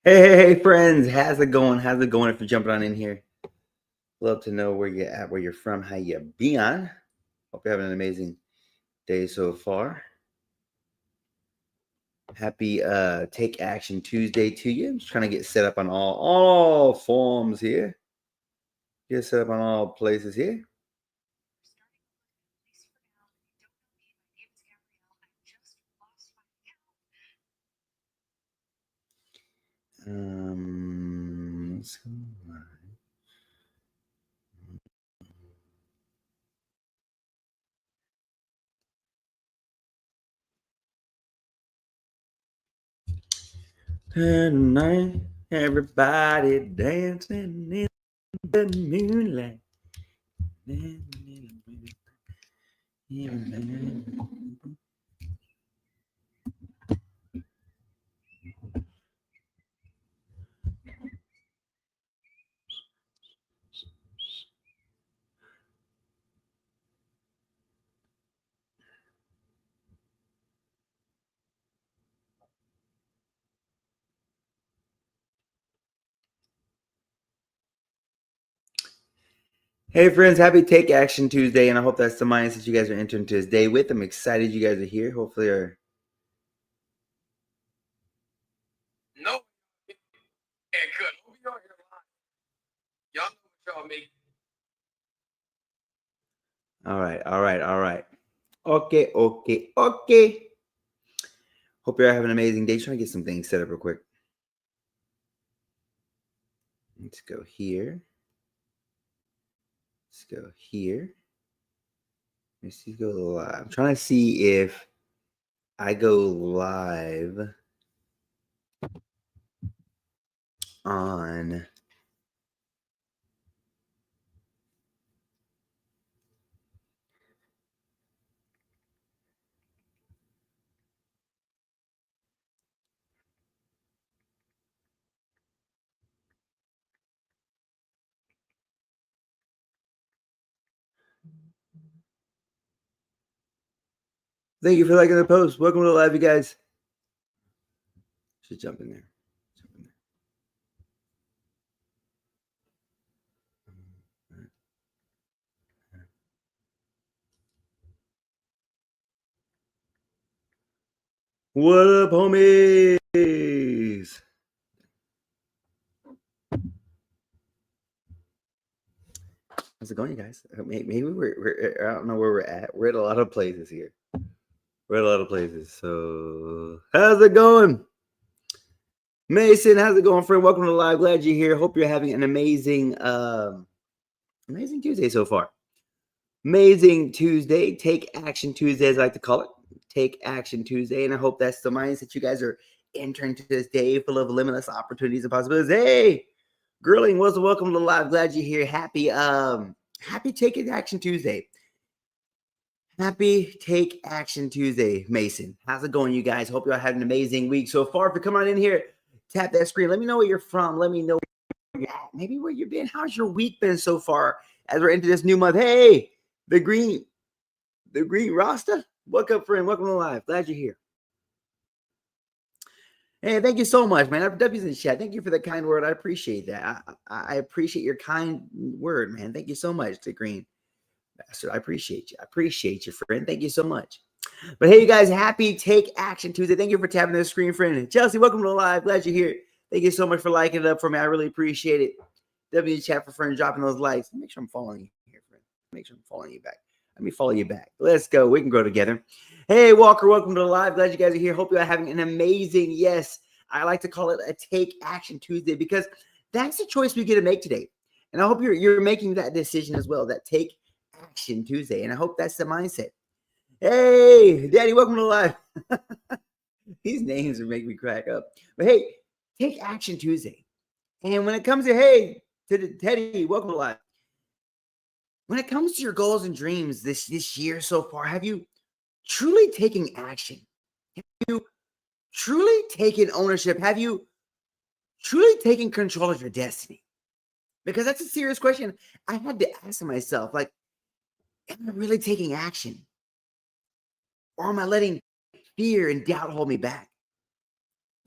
Hey, friends, how's it going? How's it going? If you're jumping on in here, love to know where you're at, where you're from, how you been. Hope you're having an amazing day so far. Happy Take Action Tuesday to you. I'm just trying to get set up on all forms here. Get set up on all places here. Let's go. 10 everybody dancing in the moonlight. Hey friends, happy Take Action Tuesday, and I hope that's the mindset you guys are entering to this day with. I'm excited you guys are here. Hopefully, No, and cut. Y'all know what y'all make. all right. Okay. Hope you're having an amazing day. Trying to get some things set up real quick. Let's go here. Let's go here. Let's see, go live. I'm trying to see if I go live on Thank you for liking the post. Welcome to the live, you guys. Should jump in there. What up, homies? How's it going, you guys? Maybe we're I don't know where we're at. We're at a lot of places here. We're at a lot of places. So how's it going? Mason, how's it going, friend? Welcome to the live. Glad you're here. Hope you're having an amazing Tuesday so far. Amazing Tuesday. Take Action Tuesday, as I like to call it. Take Action Tuesday. And I hope that's the mindset you guys are entering to this day full of limitless opportunities and possibilities. Hey, Grilling, welcome to the live. Glad you're here. Happy Take Action Tuesday. Happy Take Action Tuesday, Mason. How's it going, you guys? Hope you all had an amazing week so far. If you come on in here, tap that screen. Let me know where you're from. Let me know where you're at. Maybe where you've been. How's your week been so far as we're into this new month? Hey, the green Rasta. Welcome, friend. Welcome to live. Glad you're here. Hey, thank you so much, man. W's in chat. Thank you for the kind word. I appreciate that. I appreciate your kind word, man. Thank you so much, the green bastard. I appreciate you. I appreciate you, friend. Thank you so much. But hey, you guys, happy Take Action Tuesday. Thank you for tapping the screen, friend. Chelsea, welcome to the live. Glad you're here. Thank you so much for liking it up for me. I really appreciate it. W chat for friend, dropping those likes. Make sure I'm following you here, friend. Make sure I'm following you back. Let me follow you back. Let's go. We can grow together. Hey, Walker, welcome to the live. Glad you guys are here. Hope you are having an amazing, yes, I like to call it a Take Action Tuesday because that's the choice we get to make today. And I hope you're making that decision as well, that Take Action Tuesday. And I hope that's the mindset. Hey, Daddy, welcome to the live. These names are making me crack up. But hey, Take Action Tuesday. And when it comes to, hey, to the Teddy, welcome to the live. When it comes to your goals and dreams this year so far, have you truly taken action? Have you truly taken ownership? Have you truly taken control of your destiny? Because that's a serious question I had to ask myself. Like, am I really taking action? Or am I letting fear and doubt hold me back?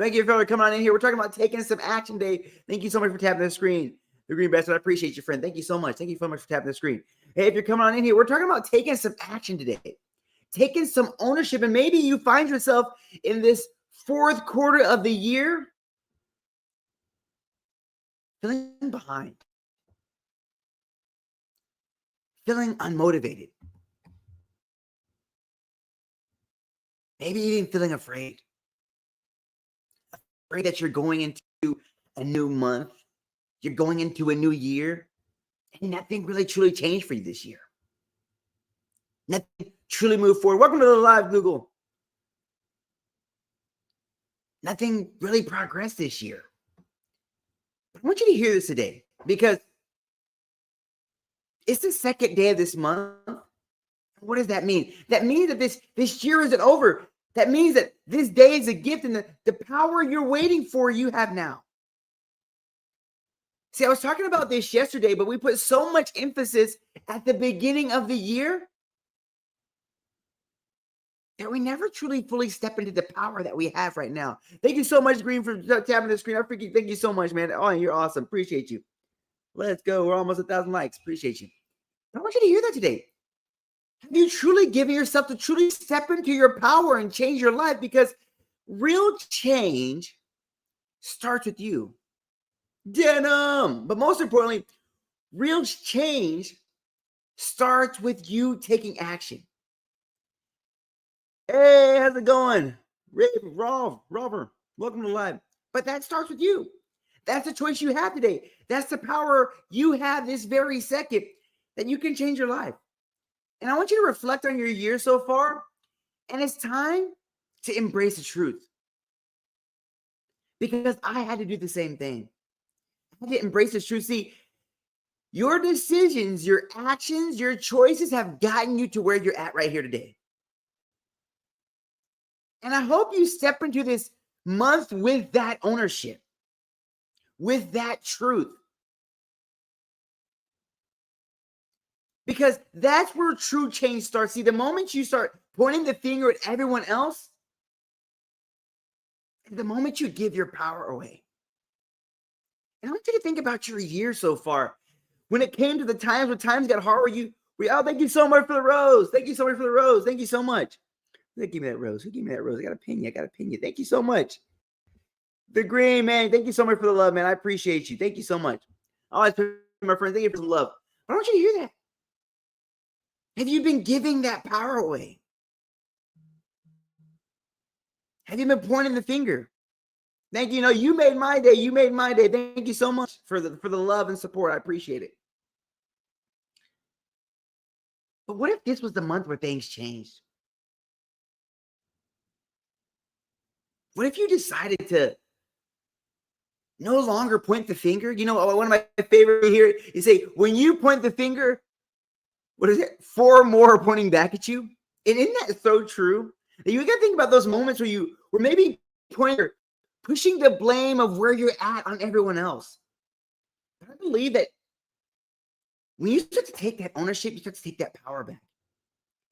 Thank you for coming on in here. We're talking about taking some action today. Thank you so much for tapping the screen. The Green Bastard, I appreciate you, friend. Thank you so much. Thank you so much for tapping the screen. Hey, if you're coming on in here, we're talking about taking some action today. Taking some ownership. And maybe you find yourself in this fourth quarter of the year feeling behind. Feeling unmotivated. Maybe even feeling afraid. Afraid that you're going into a new month. You're going into a new year. And nothing really truly changed for you this year. Nothing truly moved forward. Welcome to the live, Google. Nothing really progressed this year. I want you to hear this today because it's the second day of this month. What does that mean? That means that this year isn't over. That means that this day is a gift, and the power you're waiting for, you have now. See, I was talking about this yesterday, but we put so much emphasis at the beginning of the year that we never truly fully step into the power that we have right now. Thank you so much, Green, for tapping the screen. Thank you so much, man. Oh, you're awesome. Appreciate you. Let's go. We're almost 1,000 likes. Appreciate you. I want you to hear that today. Have you truly given yourself to truly step into your power and change your life? Because real change starts with you. Denim. But most importantly, real change starts with you taking action. Hey, how's it going? Rover, welcome to live. But that starts with you. That's the choice you have today. That's the power you have this very second that you can change your life. And I want you to reflect on your year so far. And it's time to embrace the truth. Because I had to do the same thing. I had to embrace the truth. See, your decisions, your actions, your choices have gotten you to where you're at right here today. And I hope you step into this month with that ownership, with that truth. Because that's where true change starts. See, the moment you start pointing the finger at everyone else, the moment you give your power away. And I want you to think about your year so far. When it came to the times when times got hard, thank you so much for the rose. Thank you so much for the rose. Thank you so much. Give me that rose. Who gave me that rose? I got to pin you. Thank you so much. The Green, man. Thank you so much for the love, man. I appreciate you. Thank you so much. I always put my friend. Thank you for the love. But I want you to hear that. Have you been giving that power away? Have you been pointing the finger? Thank you. You made my day. You made my day. Thank you so much for the love and support. I appreciate it. But what if this was the month where things changed? What if you decided to no longer point the finger? One of my favorite here is say, when you point the finger, what is it? 4 more are pointing back at you. And isn't that so true? You got to think about those moments where you were maybe pushing the blame of where you're at on everyone else. But I believe that when you start to take that ownership, you start to take that power back.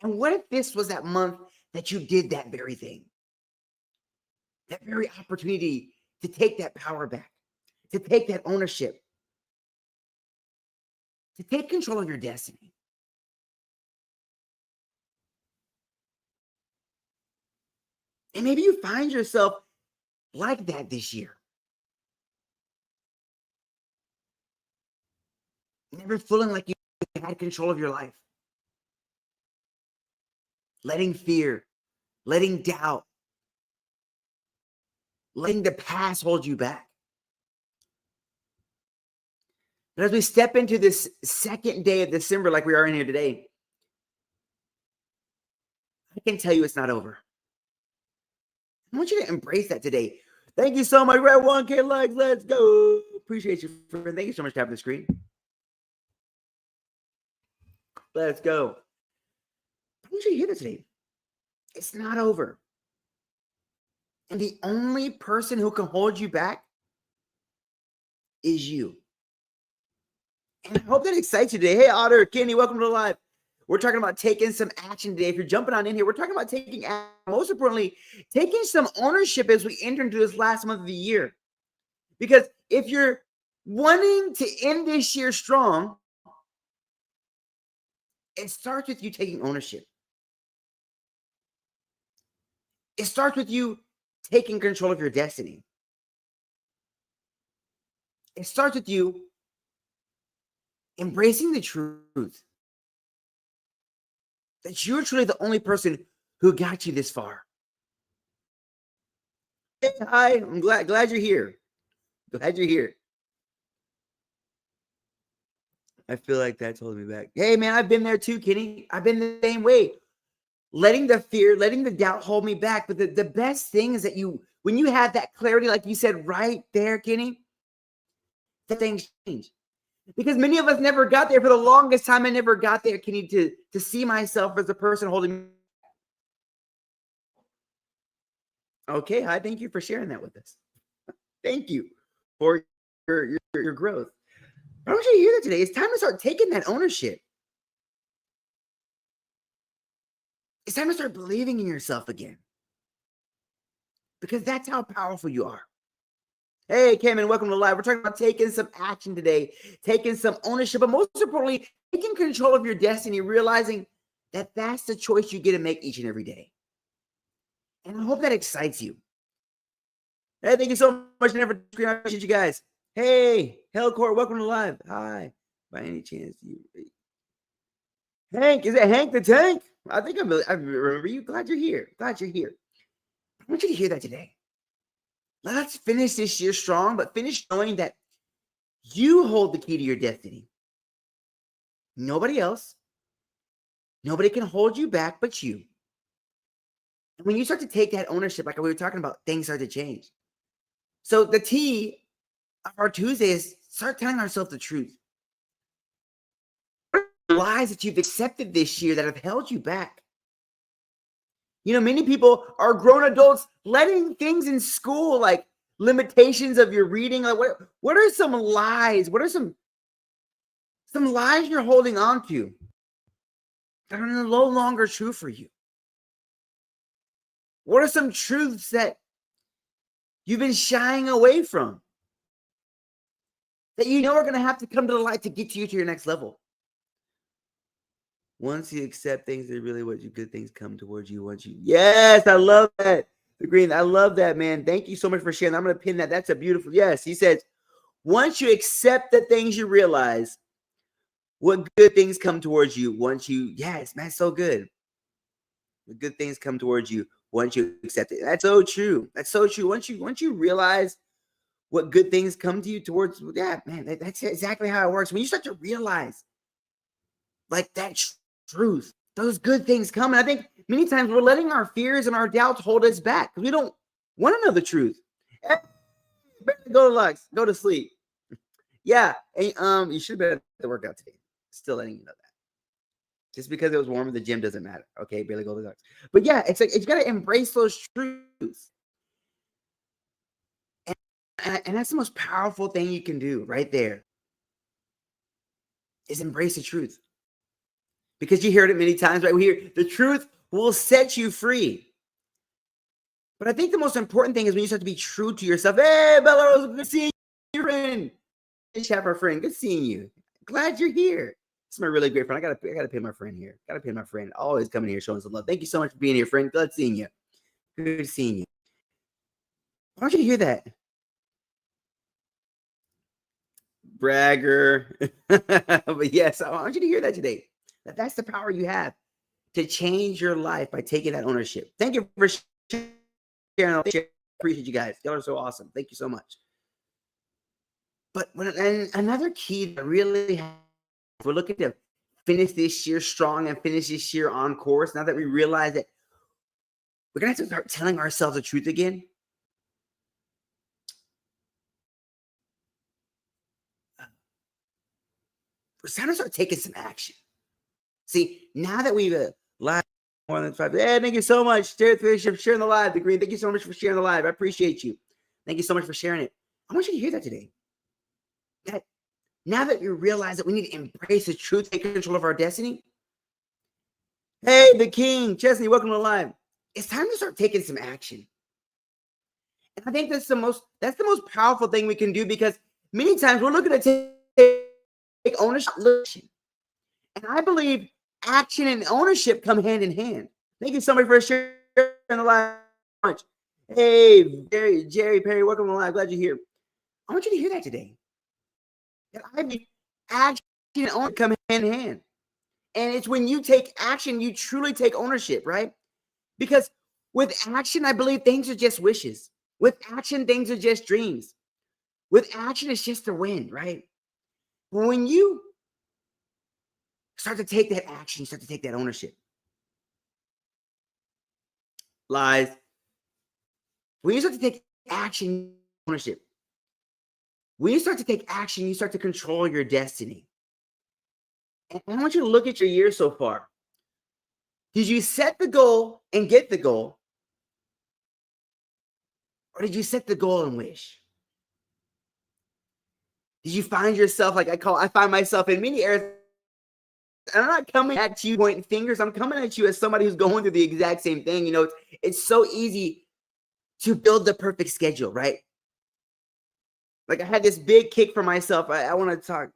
And what if this was that month that you did that very thing? That very opportunity to take that power back, to take that ownership, to take control of your destiny. And maybe you find yourself like that this year. Never feeling like you had control of your life. Letting fear, letting doubt, letting the past hold you back. But as we step into this second day of December, like we are in here today, I can tell you it's not over. I want you to embrace that today. Thank you so much. We're at 1K likes. Let's go. Appreciate you, friend. Thank you so much for tapping the screen. Let's go. I want you to hear this today. It's not over. And the only person who can hold you back is you. And I hope that excites you today. Hey, Otter, Kenny, welcome to the live. We're talking about taking some action today. If you're jumping on in here, we're talking about taking action. Most importantly, taking some ownership as we enter into this last month of the year. Because if you're wanting to end this year strong, it starts with you taking ownership. It starts with you taking control of your destiny. It starts with you embracing the truth that you're truly the only person who got you this far. Hey, hi, I'm glad you're here. Glad you're here. I feel like that's holding me back. Hey, man, I've been there too, Kenny. I've been the same way. Letting the fear, letting the doubt hold me back. But the best thing is that when you have that clarity, like you said right there, Kenny, the things change. Because many of us never got there. For the longest time, I never got there, Kenny, to see myself as a person holding me. Okay, hi, thank you for sharing that with us. Thank you for your growth. I want you to hear that today. It's time to start taking that ownership. It's time to start believing in yourself again. Because that's how powerful you are. Hey, Cameron, welcome to live. We're talking about taking some action today, taking some ownership, but most importantly, taking control of your destiny, realizing that that's the choice you get to make each and every day. And I hope that excites you. Hey, thank you so much. I appreciate you guys. Hey, Hellcore, welcome to live. Hi. By any chance, Hank, is it Hank the Tank? I think I remember you. Glad you're here. Glad you're here. I want you to hear that today. Let's finish this year strong, but finish knowing that you hold the key to your destiny. Nobody else. Nobody can hold you back but you. And when you start to take that ownership, like we were talking about, things start to change. So the T of our Tuesday is start telling ourselves the truth. What are the lies that you've accepted this year that have held you back? You know, many people are grown adults letting things in school, like limitations of your reading. Like what are some lies? What are some lies you're holding on to that are no longer true for you? What are some truths that you've been shying away from that you know are going to have to come to the light to get you to your next level? Once you accept things, they really what you good things come towards you. Yes, I love that. The green, I love that, man. Thank you so much for sharing. I'm going to pin that. That's a beautiful. Yes, he says, once you accept the things, you realize what good things come towards you. Yes, man, so good. The good things come towards you once you accept it. That's so true. That's so true. Once you realize what good things come to you towards, yeah, man, that's exactly how it works. When you start to realize like that truth, those good things come. And I think many times we're letting our fears and our doubts hold us back because we don't want to know the truth. Hey, go to Lux, go to sleep. Yeah, and, you should have been at the workout today. Still letting you know that. Just because it was warm at the gym doesn't matter. Okay, barely go to the Lux. But yeah, it's like you got to embrace those truths. And that's the most powerful thing you can do right there is embrace the truth. Because you heard it many times, right? We hear the truth will set you free. But I think the most important thing is when you start to be true to yourself. Hey, Bella Rose, good seeing you, friend. Hey, Chapter friend, good seeing you. Glad you're here. This is my really great friend. I gotta pay my friend here. Gotta pay my friend. Always coming here showing some love. Thank you so much for being here, friend. Glad seeing you. Good seeing you. I want you to hear that. Bragger. But yes, I want you to hear that today. That's the power you have to change your life by taking that ownership. Thank you for sharing. I appreciate you guys. Y'all are so awesome. Thank you so much. But another key that really have, we're looking to finish this year strong and finish this year on course. Now that we realize that we're going to have to start telling ourselves the truth again. We're time to start taking some action. See, now that we've live more than 5, hey, thank you so much, Jared Fisher, for sharing the live. The green, thank you so much for sharing the live. I appreciate you. Thank you so much for sharing it. I want you to hear that today. That now that you realize that we need to embrace the truth, take control of our destiny, Hey, the king, Chesney, welcome to live. It's time to start taking some action. And I think that's the most powerful thing we can do, because many times we're looking to take ownership. And I believe action and ownership come hand in hand. Thank you so much for sharing the live. Hey, Jerry Perry, welcome to the live. Glad you're here. I want you to hear that today. That I believe action and ownership come hand in hand. And it's when you take action, you truly take ownership, right? Because with action, I believe things are just wishes. With action, things are just dreams. With action, it's just a win, right? When you start to take that action, you start to take that ownership. Lies. When you start to take action, ownership. When you start to take action, you start to control your destiny. And I want you to look at your year so far. Did you set the goal and get the goal? Or did you set the goal and wish? Did you find yourself, like I find myself in many areas, and I'm not coming at you pointing fingers. I'm coming at you as somebody who's going through the exact same thing. You know, it's so easy to build the perfect schedule, right? Like I had this big kick for myself. I want to talk.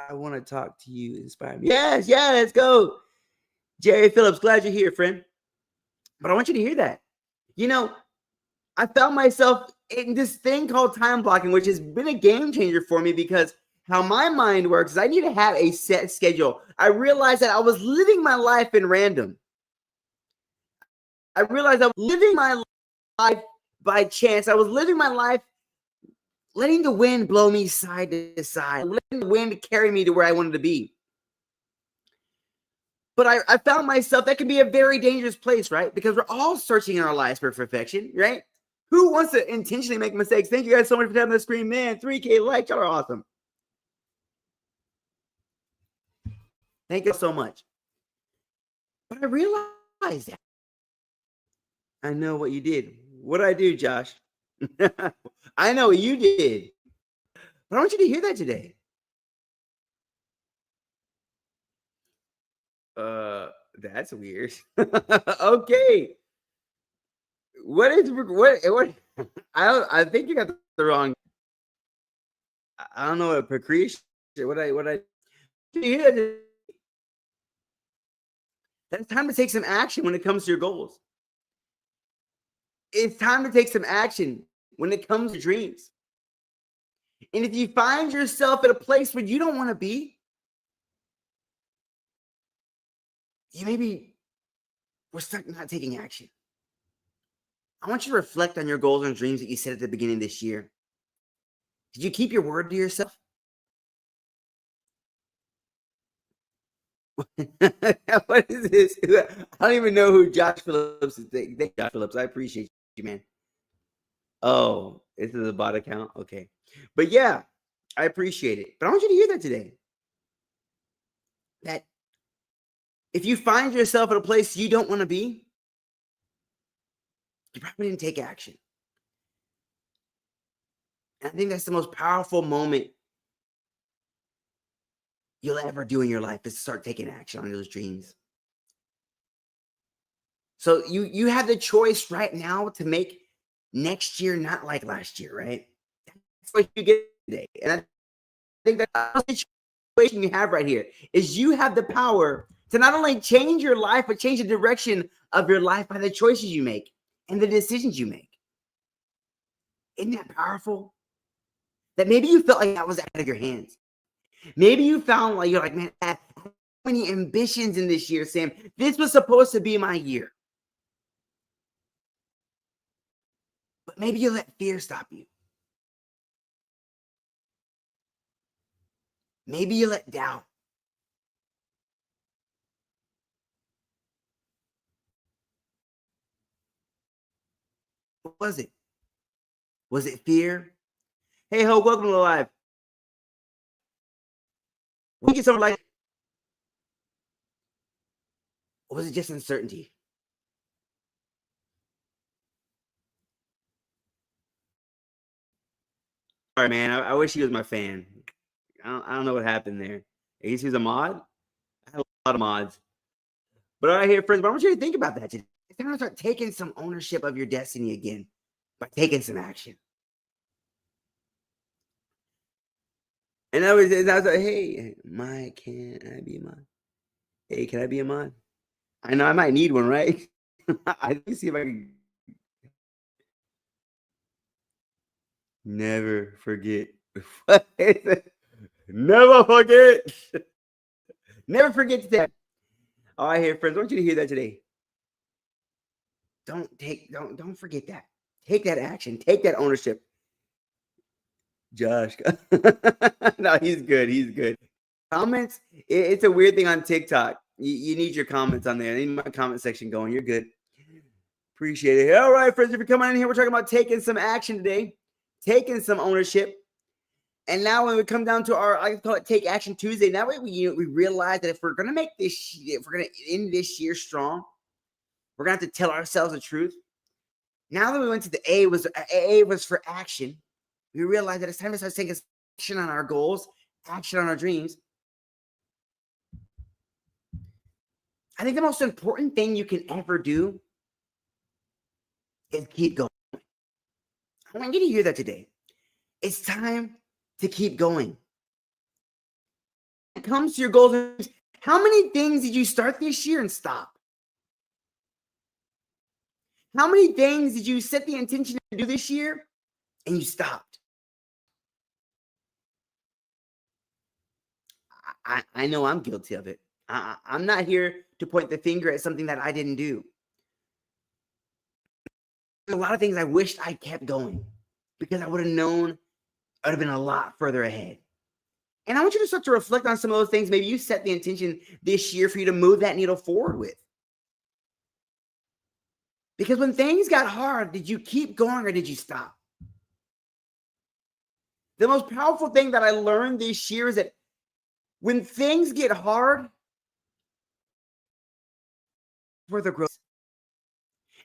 I want to talk to you, inspire me. Yes, yeah, let's go. Jerry Phillips, glad you're here, friend. But I want you to hear that. You know, I found myself in this thing called time blocking, which has been a game changer for me, because how my mind works is I need to have a set schedule. I realized that I was living my life in random. I realized I was living my life by chance. I was living my life letting the wind blow me side to side, letting the wind carry me to where I wanted to be. But I found myself, that can be a very dangerous place, right? Because we're all searching in our lives for perfection, right? Who wants to intentionally make mistakes? Thank you guys so much for tapping the screen, man. 3K likes, y'all are awesome. Thank you so much. But I realized that. I know what you did. What did I do, Josh? I know what you did. But I want you to hear that today. That's weird. Okay. What I think you got the wrong. I don't know what procreation. What I hear that. That's time to take some action when it comes to your goals. It's time to take some action when it comes to dreams. And if you find yourself at a place where you don't want to be, you maybe we're stuck not taking action. I want you to reflect on your goals and dreams that you set at the beginning of this year. Did you keep your word to yourself? What is this? I don't even know who Josh Phillips is. Thank you, Josh Phillips. I appreciate you, man. Oh, this is a bot account. Okay. But yeah, I appreciate it. But I want you to hear that today. That if you find yourself at a place you don't want to be, you probably didn't take action. And I think that's the most powerful moment you'll ever do in your life, is to start taking action on those dreams. So you have the choice right now to make next year not like last year, right? That's what you get today. And I think that's the situation you have right here, is you have the power to not only change your life, but change the direction of your life by the choices you make and the decisions you make. Isn't that powerful? That maybe you felt like that was out of your hands. Maybe you found like you're like, man, I have so many ambitions in this year, Sam. This was supposed to be my year. But maybe you let fear stop you. Maybe you let doubt. What was it? Was it fear? Hey, Ho, welcome to live. We get something like, or was it just uncertainty? Sorry, man. I wish he was my fan. I don't know what happened there. I guess he was a mod. I had a lot of mods. But all right, here, friends, but I want you to think about that today. It's time to start taking some ownership of your destiny again by taking some action. And I was like, hey, Mike, can I be a mod? Hey, can I be a mod? I know I might need one, right? Let me see if I can. Never forget. Never forget. Never forget that. All right, here, friends. I want you to hear that today. Don't forget that. Take that action. Take that ownership. Josh. No, he's good. He's good. Comments. It's a weird thing on TikTok. You need your comments on there. I need my comment section going. You're good. Appreciate it. All right, friends. If you're coming in here, we're talking about taking some action today, taking some ownership. And now when we come down to our, I call it Take Action Tuesday. That way we realize that if we're gonna make this, if we're gonna end this year strong, we're gonna have to tell ourselves the truth. Now that we went to the A was for action, we realize that it's time to start taking action on our goals, action on our dreams. I think the most important thing you can ever do is keep going. I want you to hear that today. It's time to keep going. When it comes to your goals, how many things did you start this year and stop? How many things did you set the intention to do this year and you stopped? I know I'm guilty of it. I'm not here to point the finger at something that I didn't do. There's a lot of things I wished I kept going because I would have known I would have been a lot further ahead. And I want you to start to reflect on some of those things. Maybe you set the intention this year for you to move that needle forward with. Because when things got hard, did you keep going or did you stop? The most powerful thing that I learned this year is that when things get hard, for the growth.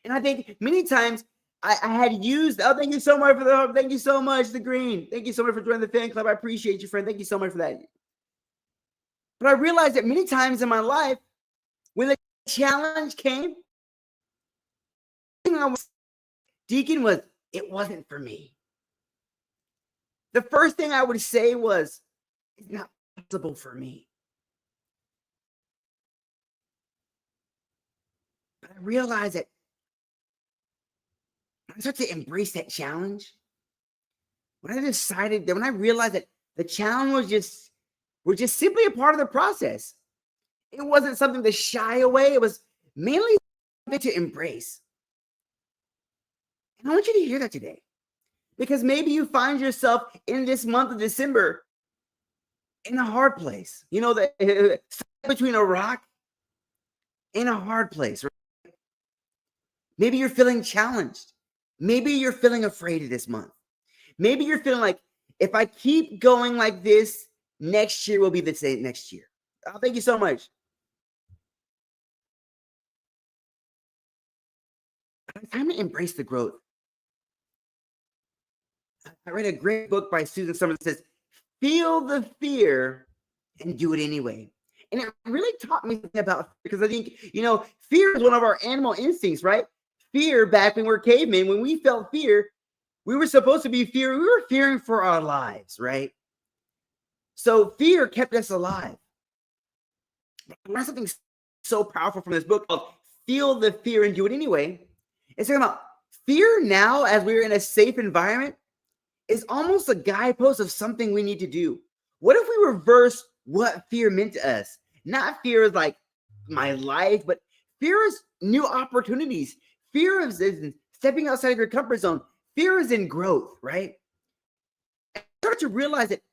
And I think many times I had used, thank you so much for the, thank you so much, the green. Thank you so much for joining the fan club. I appreciate you, friend. Thank you so much for that. But I realized that many times in my life, when the challenge came, Deacon was, it wasn't for me. The first thing I would say was, it's not possible for me. But I realized that when I started to embrace that challenge, when I decided that, when I realized that the challenge was just simply a part of the process. It wasn't something to shy away. It was mainly something to embrace. And I want you to hear that today, because maybe you find yourself in this month of December in a hard place. You know, that between a rock and a hard place. Right? Maybe you're feeling challenged. Maybe you're feeling afraid of this month. Maybe you're feeling like, if I keep going like this, next year will be the same next year. Oh, thank you so much. It's time to embrace the growth. I read a great book by Susan Summers that says, feel the fear and do it anyway. And it really taught me something about fear, because I think, you know, fear is one of our animal instincts, right? Fear, back when we were cavemen, when we felt fear, we were supposed to be fearing. We were fearing for our lives, right? So fear kept us alive. I learned something so powerful from this book called Feel the Fear and Do It Anyway. It's talking about fear now, as we're in a safe environment, is almost a guidepost of something we need to do. What if we reverse what fear meant to us? Not fear is like my life, but fear is new opportunities. Fear is stepping outside of your comfort zone. Fear is in growth, right? I start to realize that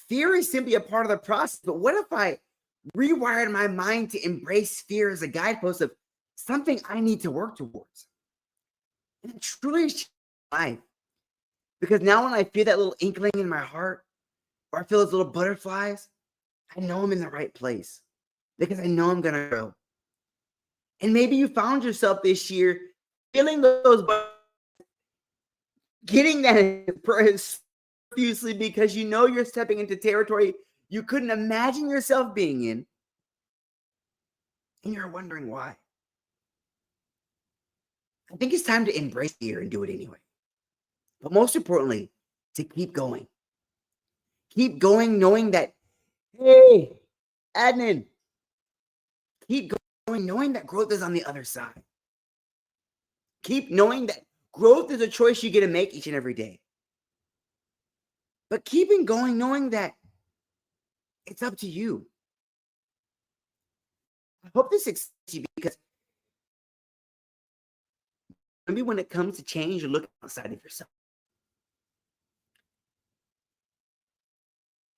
fear is simply a part of the process. But what if I rewired my mind to embrace fear as a guidepost of something I need to work towards? And it truly changed my life. Because now when I feel that little inkling in my heart, or I feel those little butterflies, I know I'm in the right place, because I know I'm going to grow. And maybe you found yourself this year feeling those butterflies, getting that profusely, because you know you're stepping into territory you couldn't imagine yourself being in. and you're wondering why. I think it's time to embrace fear and do it anyway. But most importantly, to keep going. Keep going knowing that, hey, Adnan, keep going knowing that growth is on the other side. Keep knowing that growth is a choice you get to make each and every day. But keeping going knowing that it's up to you. I hope this excites you because maybe when it comes to change, you're looking outside of yourself.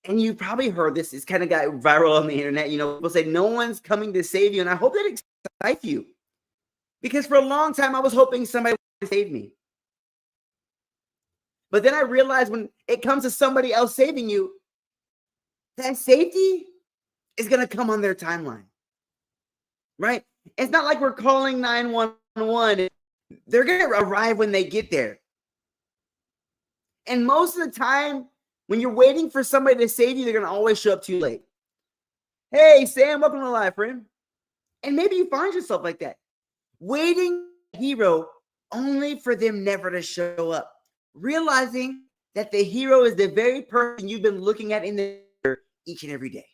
And you probably heard this. It's kind of got viral on the internet. You know, people say no one's coming to save you. And I hope that excites you. Because for a long time, I was hoping somebody would save me. But then I realized when it comes to somebody else saving you, that safety is going to come on their timeline. Right? It's not like we're calling 911. They're going to arrive when they get there. And most of the time, when you're waiting for somebody to save you, they're going to always show up too late. Hey, Sam, welcome to life, friend. And maybe you find yourself like that. Waiting for a hero only for them never to show up. Realizing that the hero is the very person you've been looking at in the mirror each and every day.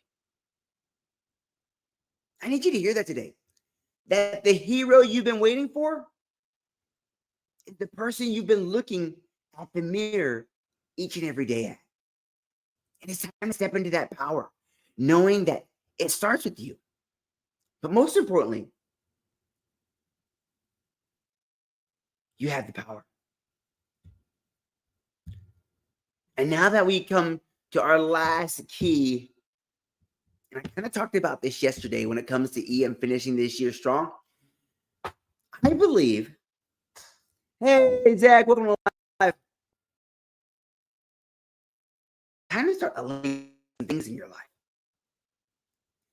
I need you to hear that today. That the hero you've been waiting for is the person you've been looking at the mirror each and every day at. And it's time to step into that power, knowing that it starts with you. But most importantly, you have the power. And now that we come to our last key, and I kind of talked about this yesterday when it comes to EM finishing this year strong. I believe, hey, Zach, welcome to life. Time to start aligning things in your life.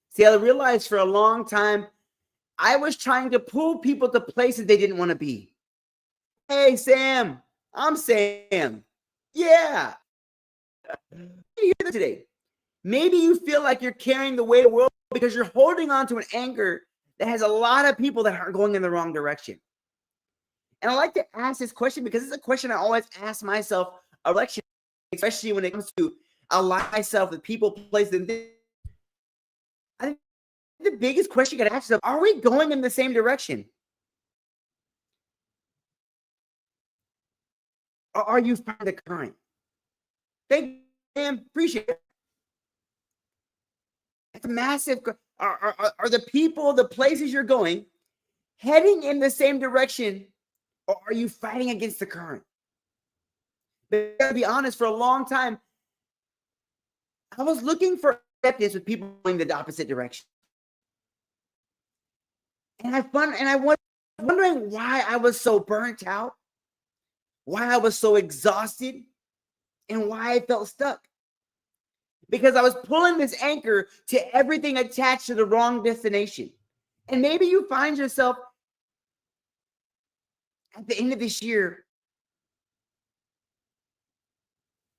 See, I realized for a long time, I was trying to pull people to places they didn't want to be. Hey, Sam, I'm Sam. Yeah. You hear that today? Maybe you feel like you're carrying the weight of the world because you're holding on to an anchor that has a lot of people that are going in the wrong direction. And I like to ask this question because it's a question I always ask myself, especially when it comes to align myself with people, places, and things. I think the biggest question you got to ask yourself, are we going in the same direction? Or are you finding the current? Thank you, Sam. Appreciate it. It's a massive. Are the people, the places you're going, heading in the same direction, or are you fighting against the current? But to be honest, for a long time, I was looking for acceptance with people going the opposite direction. And I was wondering why I was so burnt out, why I was so exhausted, and why I felt stuck. Because I was pulling this anchor to everything attached to the wrong destination. And maybe you find yourself at the end of this year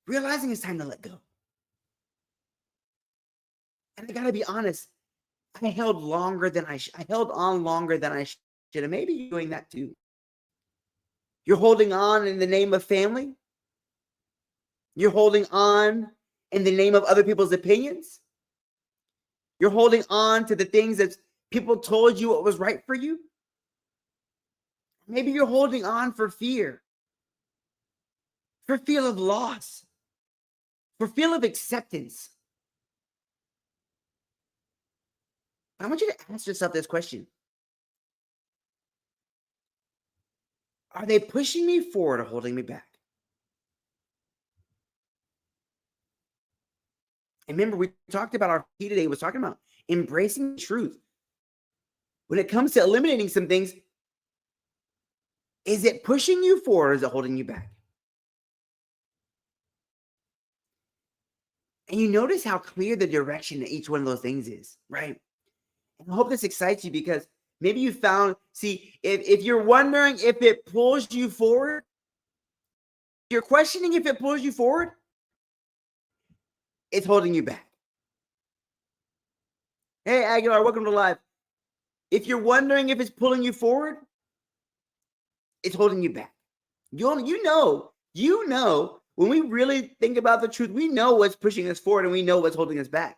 realizing it's time to let go. And I got to be honest, I held on longer than I should have. Maybe you're doing that too. You're holding on in the name of family. You're holding on in the name of other people's opinions. You're holding on to the things that people told you what was right for you. Maybe you're holding on for fear of loss, for fear of acceptance. I want you to ask yourself this question. Are they pushing me forward or holding me back? And remember, we talked about our key today was talking about embracing truth. When it comes to eliminating some things, is it pushing you forward or is it holding you back? And you notice how clear the direction that each one of those things is, right? And I hope this excites you because maybe you found, if you're wondering if it pulls you forward, you're questioning if it pulls you forward, it's holding you back. Hey, Aguilar, welcome to live. If you're wondering if it's pulling you forward, it's holding you back. You know, when we really think about the truth, we know what's pushing us forward and we know what's holding us back.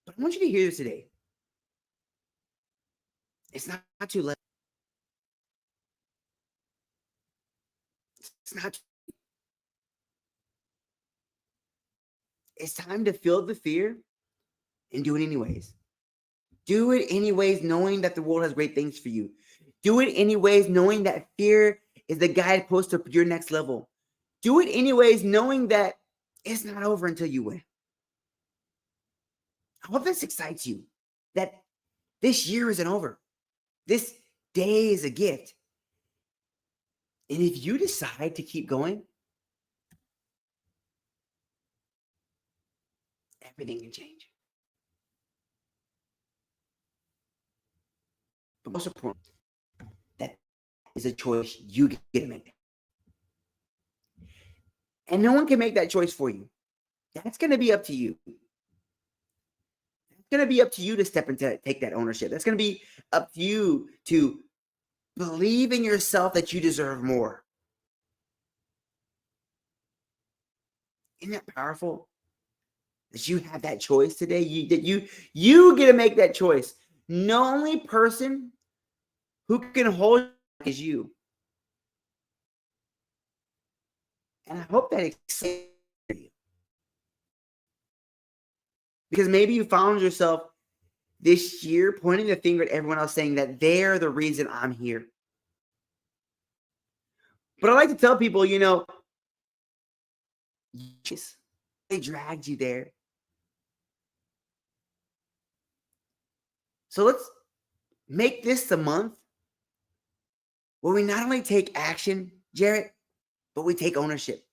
But I want you to hear this today. It's not too late. It's not. It's time to feel the fear and do it anyways. Do it anyways, knowing that the world has great things for you. Do it anyways, knowing that fear is the guidepost to your next level. Do it anyways, knowing that it's not over until you win. I hope this excites you, that this year isn't over. This day is a gift. And if you decide to keep going, everything can change. But most important, that is a choice you get to make. And no one can make that choice for you. That's going to be up to you. It's going to be up to you to step into take that ownership. That's going to be up to you to believe in yourself that you deserve more. Isn't that powerful? That you have that choice today. You get to make that choice. The only person who can hold you is you. And I hope that excites you. Because maybe you found yourself this year pointing the finger at everyone else saying that they're the reason I'm here. But I like to tell people, they dragged you there. So let's make this the month where we not only take action, Jarrett, but we take ownership.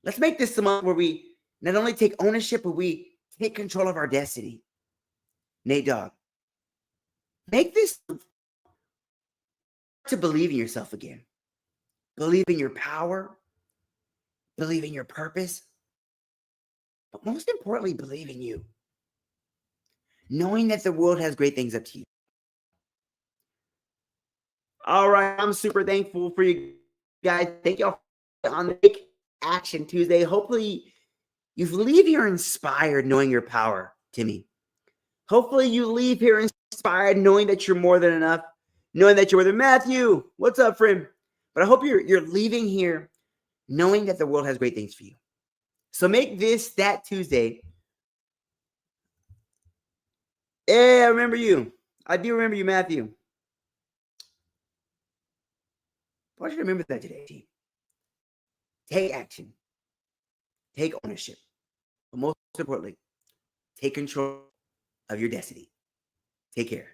Let's make this the month where we not only take ownership, but we take control of our destiny. Nate Dogg, make this to believe in yourself again. Believe in your power. Believe in your purpose. But most importantly, believe in you. Knowing that the world has great things up to you. All right. I'm super thankful for you guys. Thank y'all on the Take Action Tuesday. Hopefully you leave here inspired knowing your power, Timmy. Hopefully you leave here inspired knowing that you're more than enough, knowing that you're more than Matthew. What's up, friend? But I hope you're leaving here knowing that the world has great things for you. So make this that Tuesday. Hey, I remember you. I do remember you, Matthew. I want you to remember that today, team. Take action. Take ownership. But most importantly, take control of your destiny. Take care.